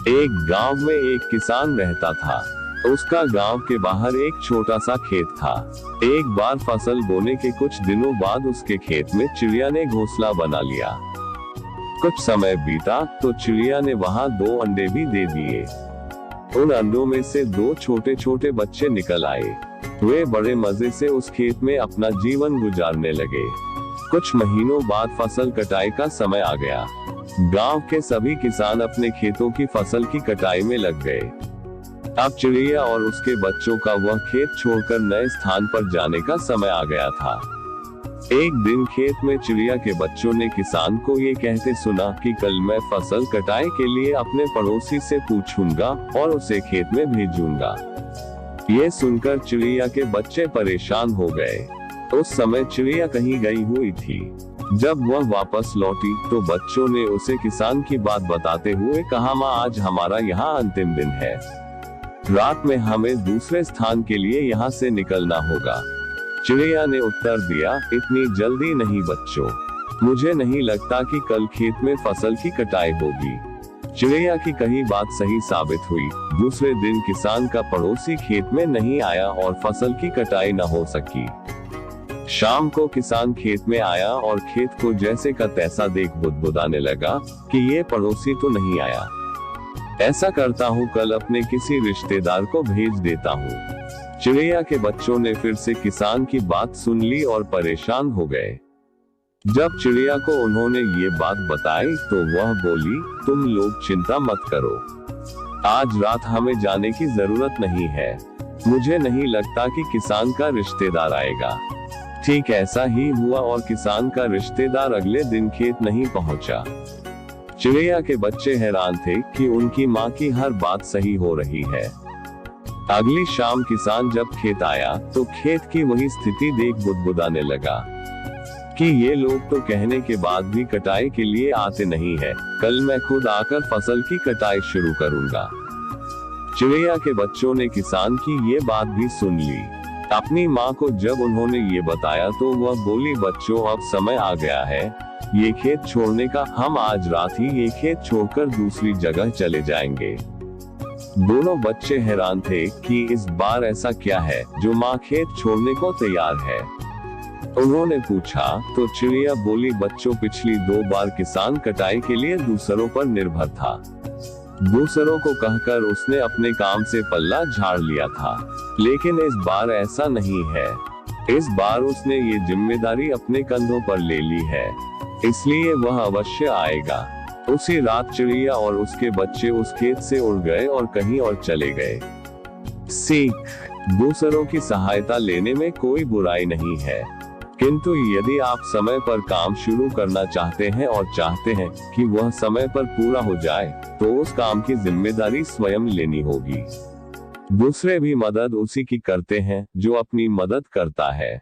एक गांव में एक किसान रहता था। उसका गांव के बाहर एक छोटा सा खेत था। एक बार फसल बोने के कुछ दिनों बाद उसके खेत में चिड़िया ने घोंसला बना लिया। कुछ समय बीता तो चिड़िया ने वहां 2 अंडे भी दे दिए। उन अंडों में से 2 छोटे छोटे बच्चे निकल आए। वे बड़े मजे से उस खेत में अपना जीवन गुजारने लगे। कुछ महीनों बाद फसल कटाई का समय आ गया। गांव के सभी किसान अपने खेतों की फसल की कटाई में लग गए। अब चिड़िया और उसके बच्चों का वह खेत छोड़कर नए स्थान पर जाने का समय आ गया था। एक दिन खेत में चिड़िया के बच्चों ने किसान को ये कहते सुना कि कल मैं फसल कटाई के लिए अपने पड़ोसी से पूछूंगा और उसे खेत में भेजूंगा। ये सुनकर चिड़िया के बच्चे परेशान हो गए। उस समय चिड़िया कहीं गई हुई थी। जब वह वापस लौटी तो बच्चों ने उसे किसान की बात बताते हुए कहा, माँ आज हमारा यहाँ अंतिम दिन है। रात में हमें दूसरे स्थान के लिए यहाँ से निकलना होगा। चिड़िया ने उत्तर दिया, इतनी जल्दी नहीं बच्चों, मुझे नहीं लगता कि कल खेत में फसल की कटाई होगी। चिड़िया की कही बात सही साबित हुई। दूसरे दिन किसान का पड़ोसी खेत में नहीं आया और फसल की कटाई न हो सकी। शाम को किसान खेत में आया और खेत को जैसे का तैसा देख बुदबुदाने लगा कि ये पड़ोसी तो नहीं आया। ऐसा करता हूँ कल अपने किसी रिश्तेदार को भेज देता हूँ। चिड़िया के बच्चों ने फिर से किसान की बात सुन ली और परेशान हो गए। जब चिड़िया को उन्होंने ये बात बताई तो वह बोली, तुम लोग चिंता मत करो, आज रात हमें जाने की जरूरत नहीं है। मुझे नहीं लगता कि किसान का रिश्तेदार आएगा। ठीक ऐसा ही हुआ और किसान का रिश्तेदार अगले दिन खेत नहीं पहुंचा। चिड़िया के बच्चे हैरान थे कि उनकी माँ की हर बात सही हो रही है। अगली शाम किसान जब खेत आया तो खेत की वही स्थिति देख बुदबुदाने लगा कि ये लोग तो कहने के बाद भी कटाई के लिए आते नहीं है। कल मैं खुद आकर फसल की कटाई शुरू करूंगा। चिड़िया के बच्चों ने किसान की ये बात भी सुन ली। अपनी माँ को जब उन्होंने ये बताया तो वह बोली, बच्चों अब समय आ गया है ये खेत छोड़ने का। हम आज रात ही ये खेत छोड़कर दूसरी जगह चले जाएंगे। दोनों बच्चे हैरान थे कि इस बार ऐसा क्या है जो माँ खेत छोड़ने को तैयार है। उन्होंने पूछा तो चिड़िया बोली, बच्चों पिछली 2 बार किसान कटाई के लिए दूसरों पर निर्भर था। दूसरों को कहकर उसने अपने काम से पल्ला झाड़ लिया था, लेकिन इस बार ऐसा नहीं है। इस बार उसने ये जिम्मेदारी अपने कंधों पर ले ली है, इसलिए वह अवश्य आएगा। उसी रात चिड़िया और उसके बच्चे उस खेत से उड़ गए और कहीं और चले गए। सीख, दूसरों की सहायता लेने में कोई बुराई नहीं है, किंतु यदि आप समय पर काम शुरू करना चाहते हैं और चाहते हैं कि वह समय पर पूरा हो जाए तो उस काम की जिम्मेदारी स्वयं लेनी होगी। दूसरे भी मदद उसी की करते हैं जो अपनी मदद करता है।